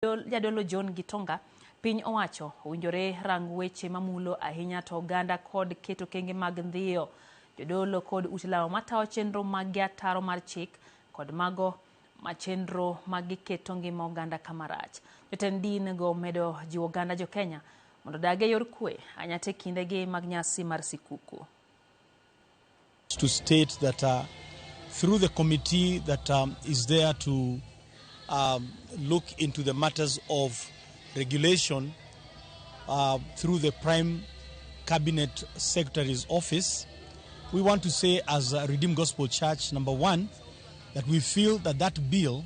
Jadolo John Gitonga piny owacho owinjore rang weche mamulo ahinya to oganda kod keto kenge mag ndhiyo. Jodolo kod utilao matawo chenro mag ataro mar chik kod mago machenro mag keto ngima oganda kamarach. Jotend din go medo jiwo oganda jo Kenya mondo dage yor kwe anyate kindegi mag nyasi mar sikuku. To state that through the committee that is there to look into the matters of regulation through the Prime Cabinet Secretary's office, we want to say as a Redeemed Gospel Church, number one, that we feel that that bill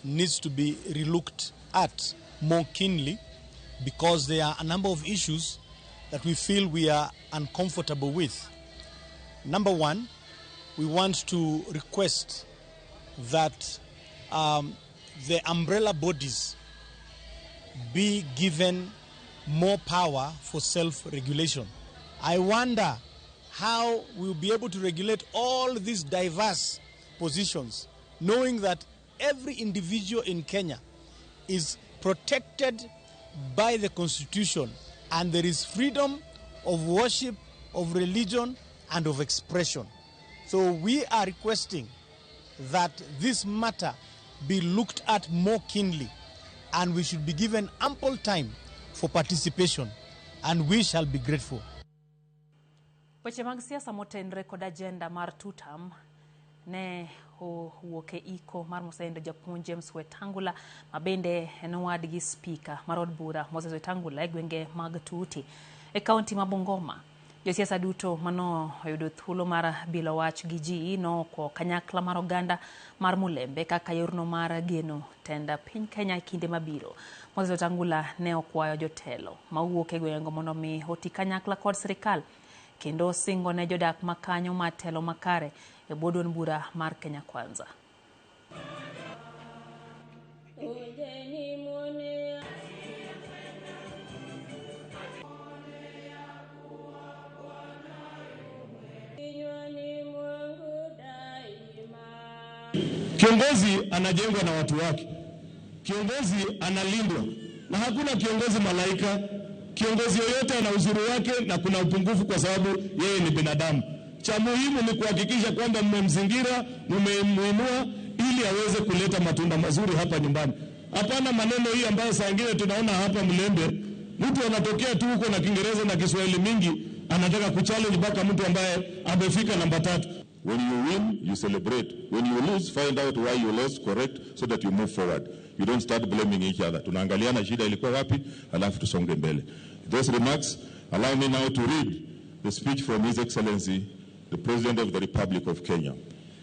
needs to be relooked at more keenly because there are a number of issues that we feel we are uncomfortable with. Number one, we want to request that the umbrella bodies be given more power for self-regulation. I wonder how we'll be able to regulate all these diverse positions, knowing that every individual in Kenya is protected by the Constitution and there is freedom of worship, of religion, and of expression. So we are requesting that this matter be looked at more keenly and we should be given ample time for participation and we shall be grateful. Weche mag siasa motenre kod agenda mar tutam ne wuoke iko mar mosendo japuonj James Wetangula mabende en wadgi speaker mar od bura Moses Wetangula e gwenge mag Tuti e kaunti ma Bungoma. Josiasa duto mano oyudo thuolo mar bilo wach gi ji no ko kanyakla mar oganda mar Mulembe kaka yorno mar geno tenda piny Kenya kinde mabiro. Moses Wetangula ne okwayo jotelo mawuok e gwenge mondo mi oti kanyakla kod sirikal kendo singo ne jodak makanyo matelo makare e bodon bura mar Kenya Kwanza. Kiongozi anajengwa na watu wake. Kiongozi analindwa. Na hakuna kiongozi malaika. Kiongozi yoyote ana uzuri wake na kuna upungufu kwa sababu yeye ni binadamu. Cha muhimu ni kuhakikisha kwamba mmemzingira, mmemuinua ili aweze kuleta matunda mazuri hapa nyumbani. Hapana maneno hii ambayo saa nyingine tunaona hapa Mlembe, mtu anatokea tu huko na Kiingereza na Kiswahili mingi, anataka kuchallenge mpaka mtu ambaye amefika namba 3. When you win, you celebrate. When you lose, find out why you lost, correct, so that you move forward. You don't start blaming each other. Tunaangaliana shida ilikuwa wapi, alafu tusonge mbele. Those remarks, allow me now to read the speech from His Excellency, the President of the Republic of Kenya.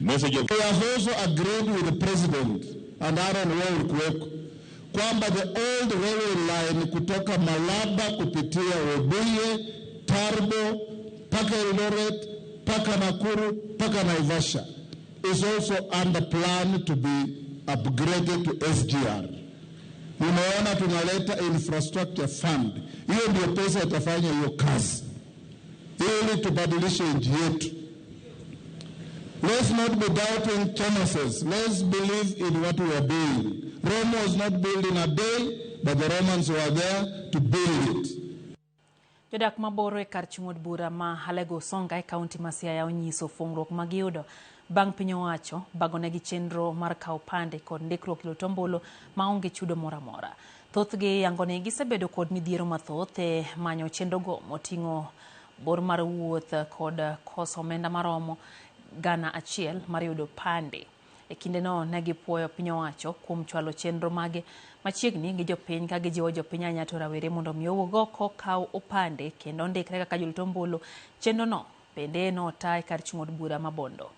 Message of... We have also agreed with the President and Aaron Wawukweko kwamba the old railway line kutoka Malaba kupitia Webuye, Tarbo, paka Eldoret, paka Nakuru, paka Naivasha is also under plan to be upgraded to SGR. Unaona tunaleta infrastructure fund. Hiyo ndio pesa itafanya hiyo kazi. Ili tubadilishe nchi yetu. Let's not be doubting Thomases. Let's believe in what we are doing. Rome was not built in a day, but the Romans were there to build it. Jodak maboro e kar chung'od bura ma Halego Songa e kaunti ma Siaya onyiso fungruok magiyudo bang' piny owacho bagonegi chenro mar kawo pande kod ndikruok lotombolo maonge chudo moramora. Thothgi yangoni gisebedo kod midhiero mathoth e manyo chenrogo moting'o bor mar wuoth kod koso omenda maromo $1,000 mar yudo pande. E kinde no ne gipuoyo piny owacho kuom chwalo chenro mage machiegni gi jopiny ka gijiwo jopiny anya to rawere mondo mi owuog oko kaw opande kendo ndikre kaka jolutombolo. Chenro no bende no tai kar chung'od bura ma Bondo.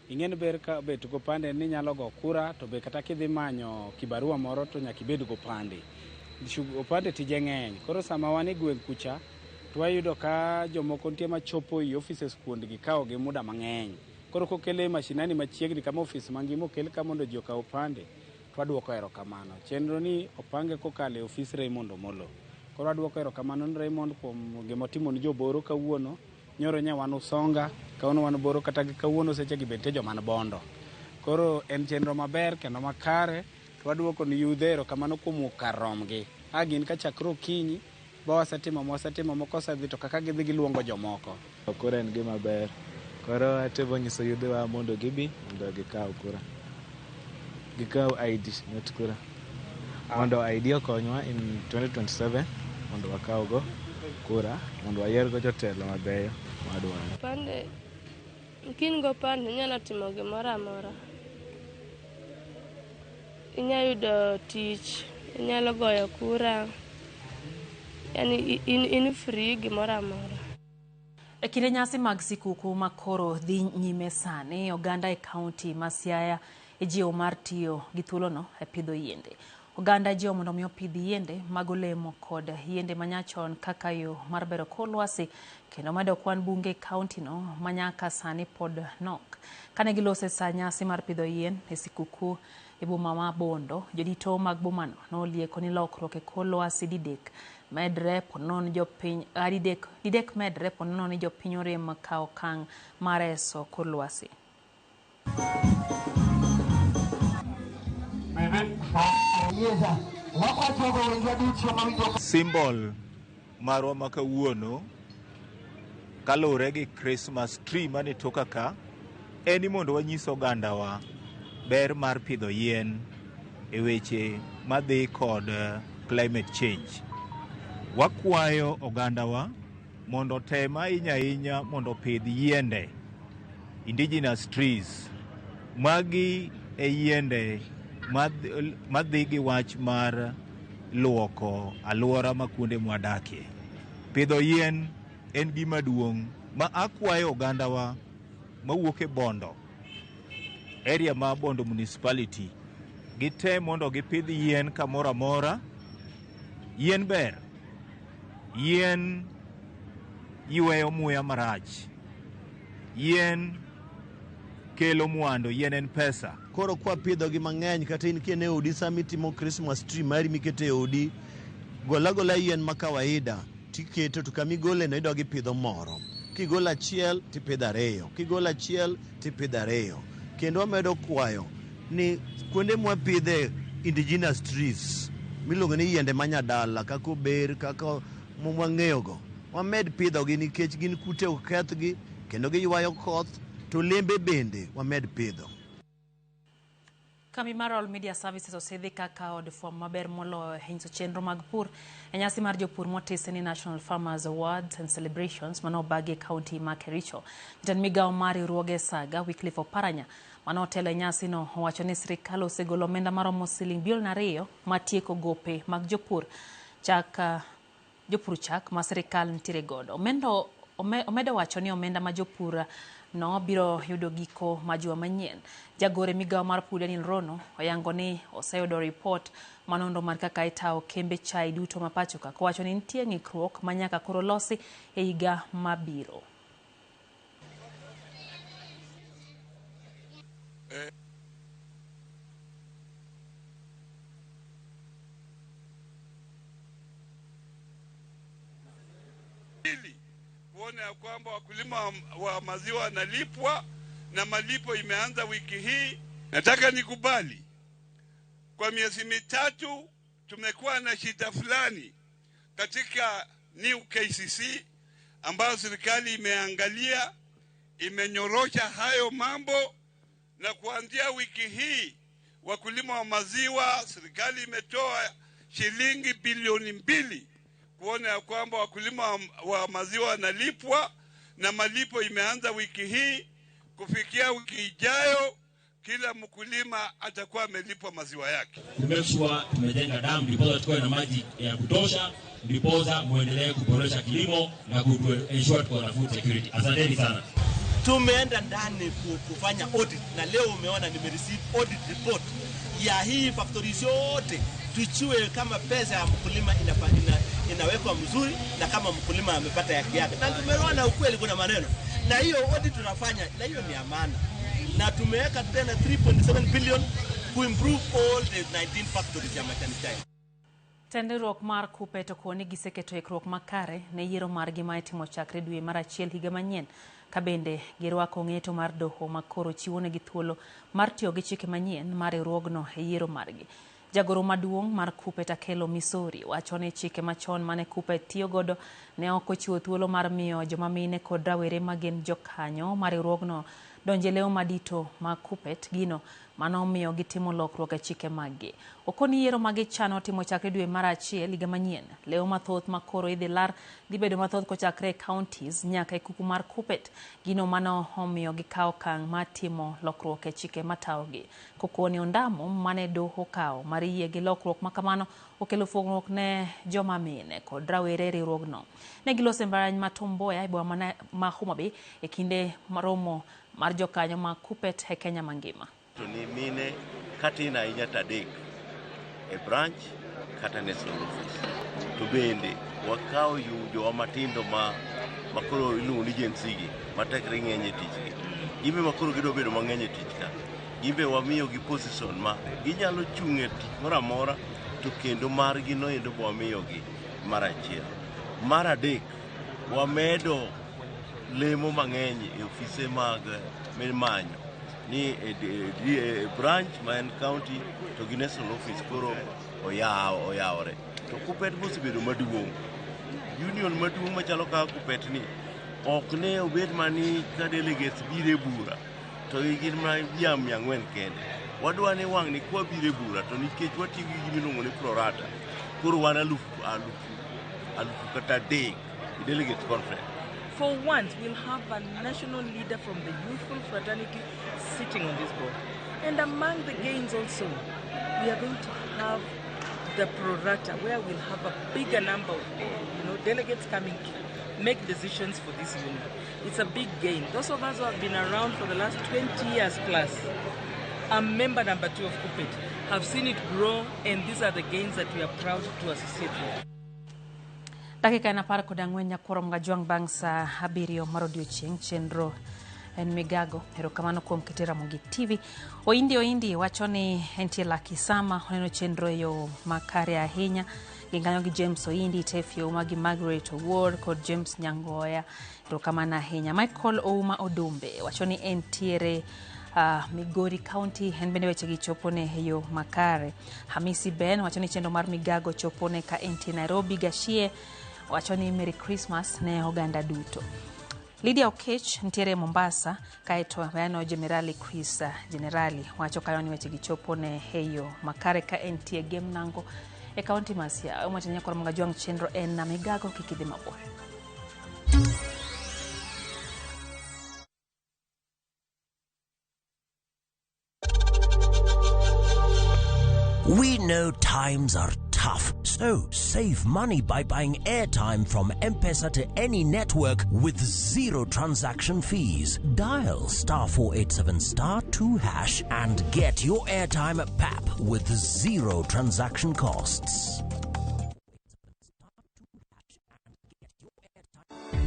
Ingen ber ka bet go pande ni nyalo go kura to be kata kidhi manyo kibarua moro to nyaka ibed go pande. Opande tije ng'eny. Koro sama wan e gweng kucha to wayudo ka jomoko nitie machopo i offices kuondgi kawo gi muda mang'eny. Koro kokele mashinani machiegni kama office mangima okel ka mondo ji okaw opande to waduoko erokamano. Chenro ni opange kokalo e office Raymond Omolo. Koro waduoko erokamano ne Raymond kuom gima otimo ni joboro kawuono nyoro nya wan usonga kauno wan boro kata gi kawuono seche gi bente joman bondo. Koro en chenro maber kendo makare, twaduoko ni yudhero kamano kuom kar romgi. Gin ka chakro kinyi ba wasetimo moko osedhi to kaka gidhi giluongo jomoko. Koro en gima ber. Koro atebo nyiso yudhewa mondo gibi mondo gikaw kura. Gikaw ID net kura. Mondo ID okonywa in 2027 mondo wakawgo kura mondo wayiergo jotelo mabeyo madwaro. Pande kin go pande nyalo timo gimoro amora. Inyalo yudo tich, inyalo goyo kura. Yani in free gimoro amora. E kinde nyasi mag sikuku makoro dhi nyime sani, oganda e kaunti ma Siaya ijiwo mar tiyo gi thuolono e pidho yiende. Oganda jiwo mondo omi opidh yiende mag olemo kod yiende manyachon kaka yo mar bero kor lwasi kendo medo kwan bunge kaunti no manyaka sani pod nok. Kane gilose sa nyasi mar pidho yien e sikuku e boma ma Bondo, jodito mag bomano nolieko ni lokruok e kor lwasi didek medre ponon jopiny didek medre ponon ni jopiny orem kawo okang' mar reso kor lwasi. Symbol marwa ma kawuono kalure gi Christmas tree mane toka ka eni mondo wanyiso ogandawa ber mar pidho yien e weche madhi kod climate change. Wakwayo ogandawa mondo tem ahinya mondo pidh yiende, indigenous trees. Magi e yiende madhi gi wach mar luoko alwora ma kuonde mwadakie. Pidho yien en gima duong' ma akwayo ogandawa mawuok e Bondo, area ma Bondo municipality, gitem mondo gipidh yien kamoro amora. Yien ber. Yien yweyo muya marach. Yien kelo mwandu, yien en pesa. Koro kwa pidho gi mang'eny kata in kene odi sami timo Christmas tree mari mikete odi, gola yien ma kawaida tiketo to kami gole no idogi pidho moro. Kigolo achiel tipidho ariyo, kigolo achiel tipidho ariyo. Kendo wamedo kwayo ni kuonde mwa pidhe indigenous trees miluongo ni yiende manyadala kaka ober kaka mwang'eyogo, wamed pidho gi nikech gin kute ok kethgi kendo giywayo koth, to lembe bende wamed pidho. Kambi mar All Media Services osedhi kaka od fwambo maber moloyo e nyiso chenro mag pur e nyasi mar jopur motese ni National Farmers Awards and Celebrations manobagi e kaunti ma Kericho. Jatend migawo mar riwruoge Saga Wycliffe Oparanya manotelo e nyasi no owacho ni sirikal osegolo omenda maromo siling bilion 2 matieko gope mag jopur chak ma sirikal nitiere godo. Omedo wacho ni omenda ma jopur no biro yudo giko ma juma manyien. Jagore migawo mar pur Daniel Rono oyango ni oseyudo report manondo mar kaka itawo kembe chai duto mapacho ka kowacho ni nitie ng'ikruok manyaka koro losi e higa mabiro. Kuona ya kwamba wakulima wa maziwa wanalipwa na malipo imeanza wiki hii. Nataka nikubali kwa miezi mitatu tumekuwa na shida fulani katika new KCC ambayo serikali imeangalia, imenyorosha hayo mambo, na kuanzia wiki hii wakulima wa maziwa serikali imetoa shilingi bilioni 2 kuona ya kwamba wakulima wa maziwa wanalipwa na malipo imeanza wiki hii. Kufikia wiki ijayo kila mkulima atakuwa amelipwa maziwa yake. Tumekuwa tumejenga damu ndipo tukoe na maji ya kutosha, ndipo muendelee kuboresha kilimo na ensure tuko na food security. Asanteni sana. Tumeenda ndani kufanya audit na leo umeona nimereceive audit report ya hii factories yote, tuchue kama pesa ya mkulima inawekwa mzuri na kama mkulima amepata haki yake. Na tumeona ukweli kuna maneno. Na hiyo audit tunafanya na hiyo ni amana. Na tumeweka tena 3.7 billion to improve all the 19 factories ya majani chai. Tenderruok mar Kuppet okoni giseketo ikruok makare ne yiero margi ma itimo chakre dwe mar achiel higa manyien, ka bende girwako ng'eto mar doho makoro chiwonegi thuolo mar tiyo gi chike manyien mar riwruogno e yiero margi. Jagoro maduong' mar Kuppet Akelo Misori wacho ni chike machon mane Kuppet tiyo godo ne ok ochiwo thuolo mar miyo joma mine kod rawere ma gin jokanyo mar riwruogno donje leo madito ma Kuppet, gino mano miyo gitimo lokruok e chike maggi. Okoni yiero magi chano timo chakre dwe mar achiel higa manyien. Leo mathoth makoro idhi lar dhi bedo mathoth kochakre counties nyaka e kuku mar Kuppet, gino mano omiyo gikawo okang' mar timo lokruok e chike mataogi. Kokoni ondamo mane doho kawo mar yie gi lokruok makamano okelo fuong'ruok ne joma mine kod rawere riwruogno. Ne gilose mbarany ma Tom Mboya e boma ma Homabay e kinde maromo mar jokanyo ma Kuppet e Kenya mangima. To ni mine katin ahinya tadek e branch kata national office. To bende wakawo jowa matindo makoro iluongo ni jensigi matekre ng'eny e tichgi. Gimbe makoro gido bedo mang'eny e tich ka. Gimbe wamiyo gi position ma ginyalo chung' e tich moro amora, to kendo margi no endo wamiyogi mar achiel. Mar adek, wamedo lemo mang'eny e ofise mag manyo ni branch ma en county to gi national office koro oyawore. To Kuppet mosebedo maduong'. Union maduong' machalo kaka Kuppet ni ok ne obed mani ka delegates bire bura to gin ma jam 4 kende. Wadwa ni wang' ni kwa bire bura to nikech watiyo gi gimiluongo ni prorata, koro wan alufu kata dek delegates conference. For once, we'll have a national leader from the youthful fraternity sitting on this board. And among the gains also, we are going to have the prorata, where we'll have a bigger number of delegates coming to make decisions for this union. It's a big gain. Those of us who have been around for the last 20 years plus, member number 2 of Kuppet, have seen it grow, and these are the gains that we are proud to associate with. Dakika na par kod ang'wen nyakoro mga juang bang' sa 7 mar odiochieng' chenro en migago. Erokamano kuom kitera mogi TV. Oindi wacho ni entie Lucky Sama oneno chenro yo makare ahinya. Ging'anyo gi James Oindi, Tefio magi Margaret Award kod James Nyangoya. Erokamano ahinya. Michael Ouma Odumbe wacho ni entiere Migori County, en bende weche gi chopone yo makare. Hamisi Ben wacho ni chenro mar migago chopone ka enti Nairobi. Gashie wacho ni Merry Christmas ne oganda duto. Lydia Okech ntiere Mombasa, kaeto bayano Generali Chris Generali wacho kayo ni weche gi chopone heyo makare ka entie game nango e county ma Siaya. Umachanya kwa mga juang chenro en na migago kikidhi mabor. We know times are tough, so save money by buying airtime from M-Pesa to any network with zero transaction fees. Dial *487*2# and get your airtime PAP with zero transaction costs.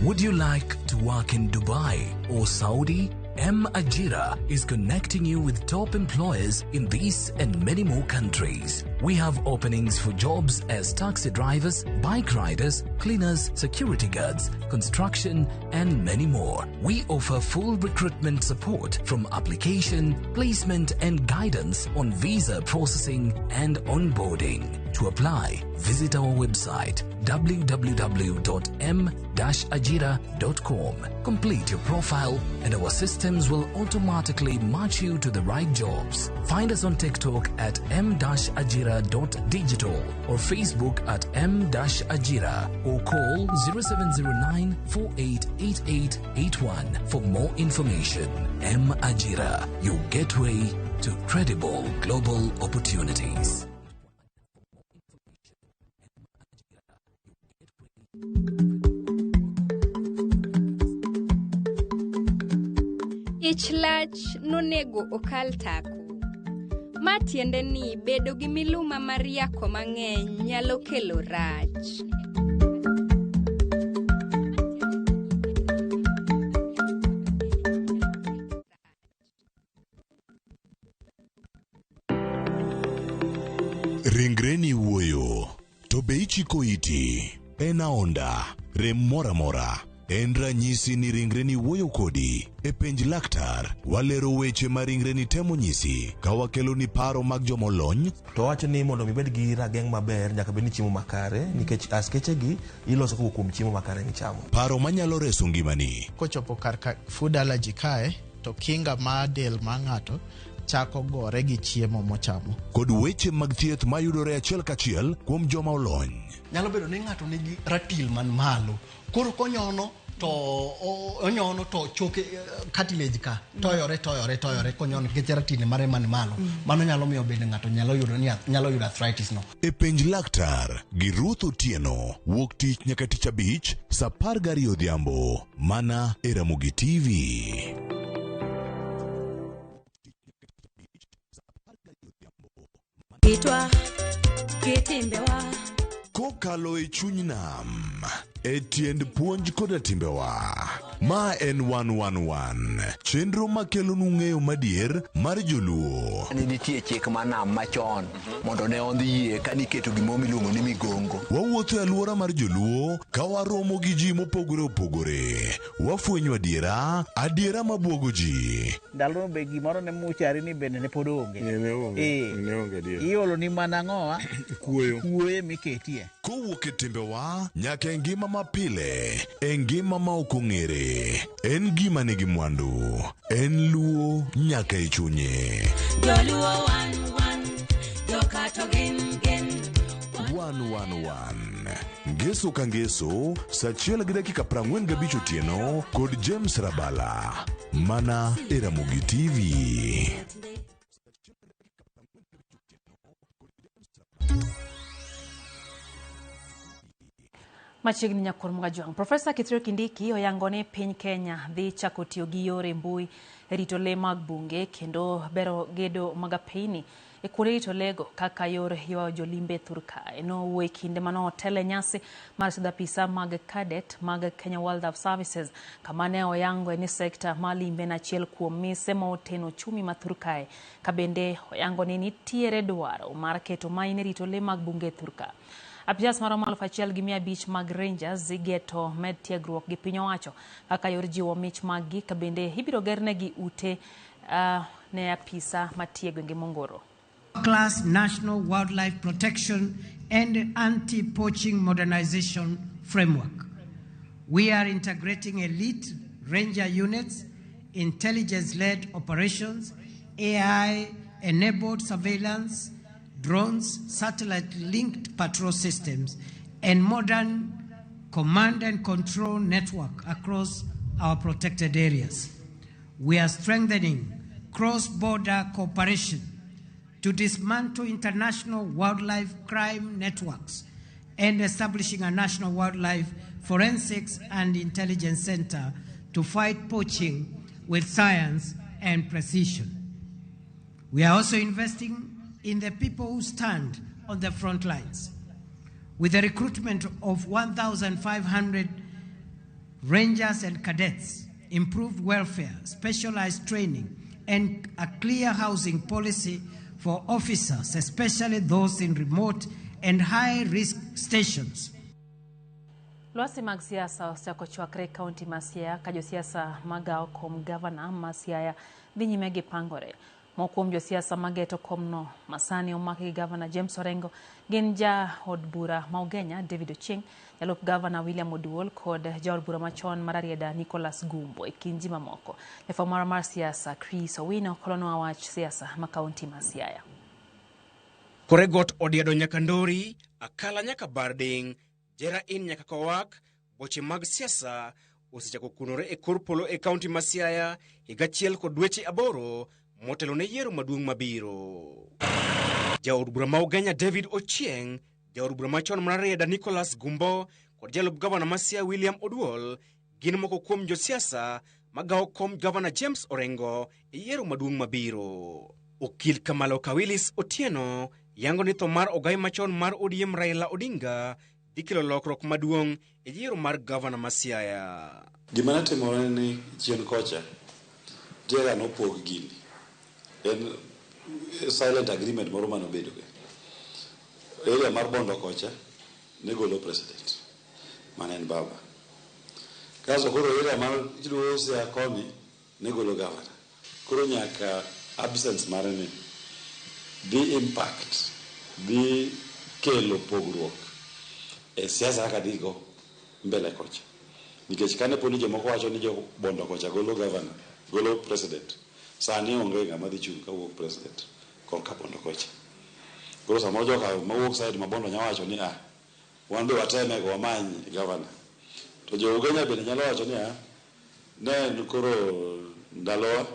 Would you like to work in Dubai or Saudi? Ajira is connecting you with top employers in these and many more countries. We have openings for jobs as taxi drivers, bike riders, cleaners, security guards, construction, and many more. We offer full recruitment support from application, placement, and guidance on visa processing and onboarding. To apply, visit our website www.m-ajira.com. Complete your profile and our systems will automatically match you to the right jobs. Find us on TikTok at m-ajira.digital or Facebook at m-ajira or call 0709 488881 for more information. M-Ajira, your gateway to credible global opportunities. Ich lach nonego okal tako. Ma tiende ni bedo gi miluma mar yako mang'eny nyalo kelo rach. Ringreni wuoyo, to to be ichiko iti, en aonda, rem mora mora, en ranyisi ni ringre ni wuoyo kodi. E penj laktar, walero weche ma ringre ni temo nyisi, ka wakelo ni paro mag jomolony. To wacho ni mondo mibed gi rageng' maber, nyaka bed ni chiemo makare, nikech askeche gi iloso kuom chiemo makare michamo. Paro manyalo reso ngimani. Kochopo kar food allergy kae, to kinga ma del ma ng'ato chako gore gi chiemo mochamo. Kod weche mag thieth mayudore achiel kachiel kuom joma olony. Nyalo bedo ni ng'ato nigi ratil man malo. Koro konyono to choke cartilage ka toyore konyono nikech ratil mare man malo. Mano nyalo miyo bende ng'ato nyalo yudo arthritis no. E penj laktar gi Ruth Otieno, wuok tich nyaka tich abich, saa 12 odhiambo, mana e Ramogi TV. Kitimbewa kokalo e chuny nam, e tiend puonj koda timbewa. Ma en 111, chenro makelo nung'eyo madier mar joluo. Nitie chik manam machon mondo ne ondhi yie ka niketo gimo miluongo ni migongo. Wawuotho e alwora mar joluo ka waromo gi ji mopogore opogore. Wafwenyo adiera mabwogo ji. Ndalo be gimoro ne muchari ni bende ne pod onge. Ne onge dier. Iolo ni mana ng'owa kuoyo miketie. Kowuok e timbewa nyaka e ngima mapile, e ngima ma ok ong'ere. En gima nigi mwandu, en luo nyaka e chunye. Joluo 111, jokato gin 111, ngeso ka ngeso, saa 1:45 otieno, kod James Rabala, mana e Ramogi TV. Machiegni nyakor Mugajwang'. Profesa Kithure Kindiki oyango ni piny Kenya dhi chako tiyo gi yore mbui e rito le mag bunge kendo bero gedo mag apeyni e kuonde rito lego kaka yor ywayo jolimbe thurka. Nowuoyo e kinde mano otele nyasi mar sidho apisa mag cadet mag Kenya Wildlife Services, kama ne oyango ni sekta mar limbe en achiel kuom mise ma oteno chumi ma thurkae, ka bende oyango ni nitiere dwaro mar keto maine rito le mag bunge thurka. Apias maromo 1,500 mag Rangers igeto med tiegruok gi piny owacho kaka yor jiwo mich maggi, ka bende ibiro gernegi ute ne apisa matiego ngi Mongoro. Class National Wildlife Protection and Anti-Poaching Modernization Framework. We are integrating elite ranger units, intelligence-led operations, AI-enabled surveillance, drones, satellite-linked patrol systems, and modern command and control network across our protected areas. We are strengthening cross-border cooperation to dismantle international wildlife crime networks and establishing a national wildlife forensics and intelligence center to fight poaching with science and precision. We are also investing in the people who stand on the front lines, with the recruitment of 1,500 rangers and cadets, improved welfare, specialized training, and a clear housing policy for officers, especially those in remote and high-risk stations. Lwasi mag siasa osechako chwakre kaunti ma Siaya ka josiasa magawo kom gavana ma Siaya dhi nyime gi pangore. Moko kuom josiasa mageto komno masani omaki gi gavana James Orengo gin jaod bura ma Ugenya David Ochieng, jalup gavana William Oduol kod jaod bura machon mar Arieda Nicholas Gumbo, e kind ji mamoko. Jafwambo mar siasa Chris Owino kolonwa wach siasa ma kaunti ma Siaya. Koregot odiedo nyaka Ndori, Akala nyaka Barding, Jera in nyaka Kowak, boche mag siasa osechako kunore e kor polo e kaunti ma Siaya higa achiel kod dweche 8 motelo ne yiero maduong' mabiro. Jaod bura ma Ugenya David Ochieng, jaod bura machon mar Arieda Nicholas Gumbo kod jalup gavana ma Siaya William Oduol gin moko kuom josiasa magawo kom gavana James Orengo e yiero maduong' mabiro. Okil Kamalo Kawilis Otieno yango ni tho mar ogai machon mar ODM Raila Odinga dhi kelo lokruok maduong' e yiero mar gavana ma Siaya. Gima notimore ni chien kocha, Jera nopog gini. En silent agreement moro manobedo go. Area mar Bondo kocha, negolo president manen baba kaso koro ira mar jiro Siaya koni negolo governor koro nyaka absence mare ni the impact the kelo pogruok e siasa kaka digo mbele kocha nikech kane poni jomoko wacho ni jo bondo kocha golo governor golo president sani onge ng'ama dhi chung' kawuok president korka bondo kocha koro samoro joka mawuok side mabondo nyawacho ni wan be wateme go wamany governor to jo Ugenya bende nyalo wacho ni ne koro ndalowa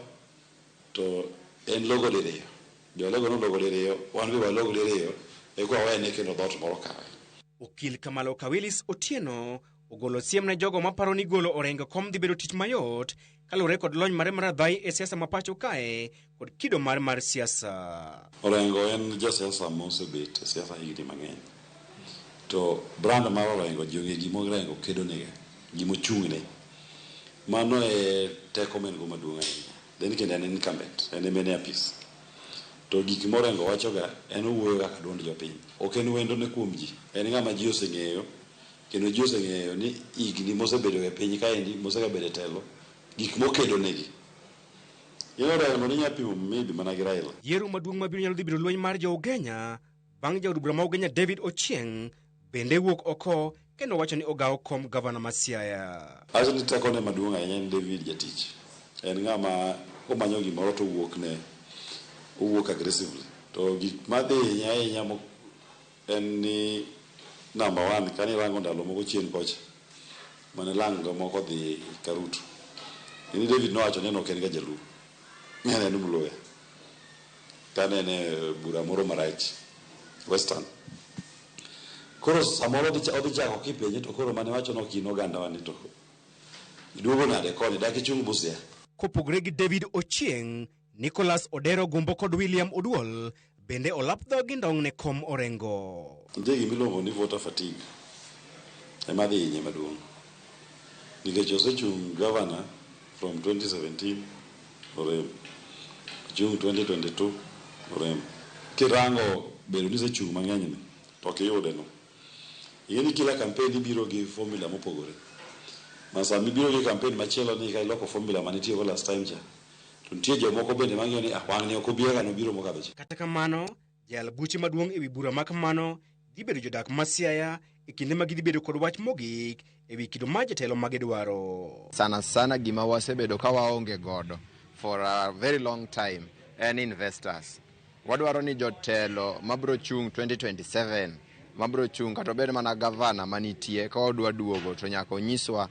to en logo diriyo jo logo no logo diriyo wan be walogo diriyo e kwa wene kendo dot moro kawe. Okil Kamalo Kawilis Otieno ogolo siem ne jogo maparo ni golo Orengo kom dhi bedo tich mayot kalure kod lony mare maradhai e siasa mapacho kae kod kido mar siasa. Orengo en jasiasa mosebet e siasa higni mang'eny to brand mar Orengo jonge gimo Orengo kedo nege gimo chung'ne mano e teko men go maduong' ahinya then kendo en incumbent en emene apis to gik morengo wachoga en owuoyo kaka duond jopiny ok en wendo ne kuom ji en ng'ama ji oseng'eyo kendo ji oseng'eyo ni higni mosebedo e piny kaendi mosebedo e telo gik mokedo negi Orengo ni nyapimo maybe mana gi Raila. Yiero maduong' mabiro nyalo dhi bedo lweny mar jo Ugenya bang' jaod bura ma Ugenya David Ochieng bende wuok oko kendo wacho ni ogawo kom gavana ma Siaya. Acho ni tekone maduong' ahinya en David Jatich en ng'ama omanyo gimoro to owuok aggressively to gik madhi ahinya en ni number 1 kani rango ndalo moko chien kocha mane lango moko dhi Karutu ni David nowacho ni ok en ga jaluo ng'ene ni Mluya kane ne bura moro marach Western koro samoro odhi chako kipenje to koro mane wacho no kino ganda wani to iduogo nade koni dak ichung' Busia. Kopogre gi David Ochieng, Nicholas Odero Gumbo kod William Oduol bende olap dhogi ndong' ne kom Orengo. Nitie gimiluongo ni voter fatigue ema dhi hinye maduong' nikech osechung' governor from 2017 orem chung 2022 orem kirango bedo ni sechung' mang'eny ni to ok iyude no ni kila campaign ibiro gi formula mopogore masa mibiro gi campaign machielo ni ka iloko formula manitiyo go last time cha to nitie jomoko bende mang'iyo ni wang' ne ok obiega no biro mokadho cha. Kata kamano jal buche maduong' ewi bura ma kamano dhi bedo jodak ma Siaya e kinde ma gidhi bedo kod wach mogik ewi kido ma jatelo ma gidwaro. Sana gima wasebedo ka waonge godo for a very long time en investors. Wadwaro ni jotelo mabro chung 2027 mabro chung kata bed mana gavana manitie ka odwa duogo to nyaka onyiswa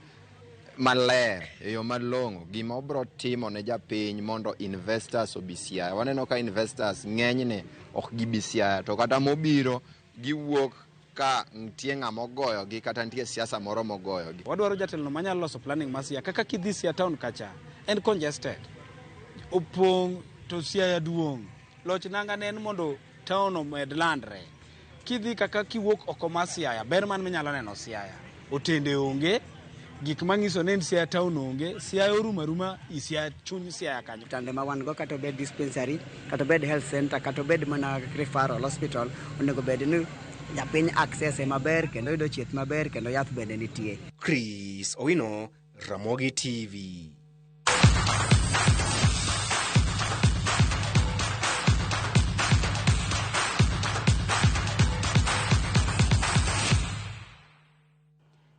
maler e yo malong'o gima obro timo ne japiny mondo investors obi Siaya. Waneno ka investors ng'enyne ok gibi Siaya to kata mobiro giwuok ka nitie ng'ama ogoyogi kata nitie siasa moro mogoyogi. Wadwaro jatelo manyalo loso planning ma Siaya kaka kidhi Siaya town kacha en congested opong' to Siaya duong' loch nanga ne en mondo town omed landre kidhi kaka kiwuok oko ma Siaya ber man minyalo neno Siaya otende onge gik manyiso ni Siaya town onge Siaya oruma Siaya chuny Siaya kanyo tande ma wan go kata bed dispensary kata bed health center kata bed mana referral hospital onego bed ni japiny access maber kendo yudo chieth maber kendo yath bende nitie. Chris Owino, Ramogi TV.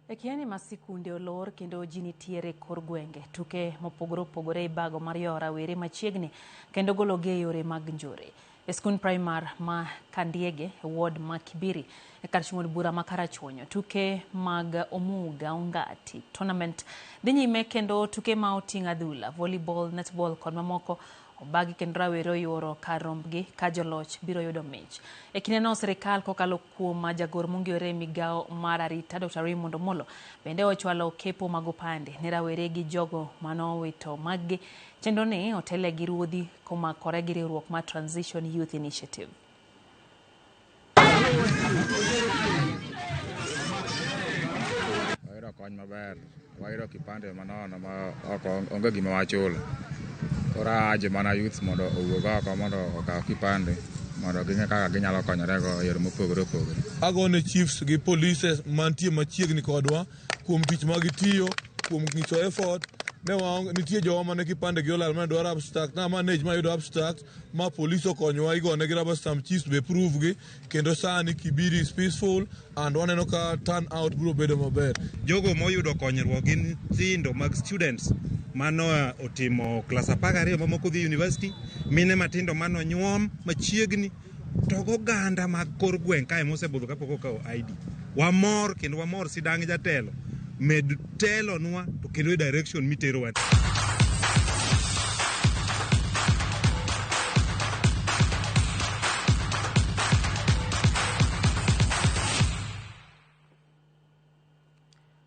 Ekiani masikunde olor kendo ji nitiere kor gwenge tuke mopogore opogore bago mar yora were machiegni kendo gologi e yore mag njore. E skund primar ma Kandiege e ward ma Kibiri e kar chung'od bura ma Karachuonyo tuke mag Omuga Ongati tournament dhi nyime kendo tuke ma oting'o adhula volleyball netball kod mamoko obagi kendo rawere oyuoro kar rombgi ka joloch biro yudo mich. E kindeno sirikal kokalo kuom jagoro mong'ere migao mar arita Dr. Raymond Omolo bende ochwalo kepo mag opande ne rawere gi jogo manowito maggi chenro ni otele gi ruodhi komakore gi riwruok mar Transition Youth Initiative. Wayudo kony maber, wayudo kipande manono ma onge gima wachulo. Ora aje mana youth mondo owuog oko mondo okaw kipande mondo ging'e kaka ginyalo konyore go e yore mopogore opogore. Agone chiefs gi police mantie machiegni kodwa kuom tich ma gitiyo kuom nyiso effort ne nitie jowa mane kipande gi olal mane dwaro abstract na manage mayudo abstract ma police okonyowa igone gi rubber stamp chiefs be prove gi kendo sani Kibiri is peaceful and waneno ka turn out biro bedo maber. Jogo moyudo konyruok gin nyithindo mag students mano otimo klas 12 mamoko dhi university, mine matindo mano nyuom machiegni to oganda mag kor gweng' kae mosebudho kapok okawo ID. Wamor kendo wamor sidang' jatelo med telo nwa to kendo direction mitero wa.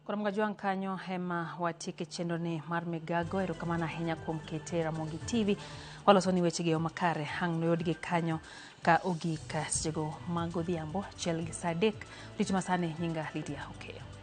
Kuom gajuang kanyo hema watieke chenro ni mar migago erokamano ahinya kuom kete Ramogi TV waloso ni weche gi makare hang no yodgi kanyo ka ogik sego mag odhiambo 1 gi saa 3 rit masane nyinga Lydia Okeyo.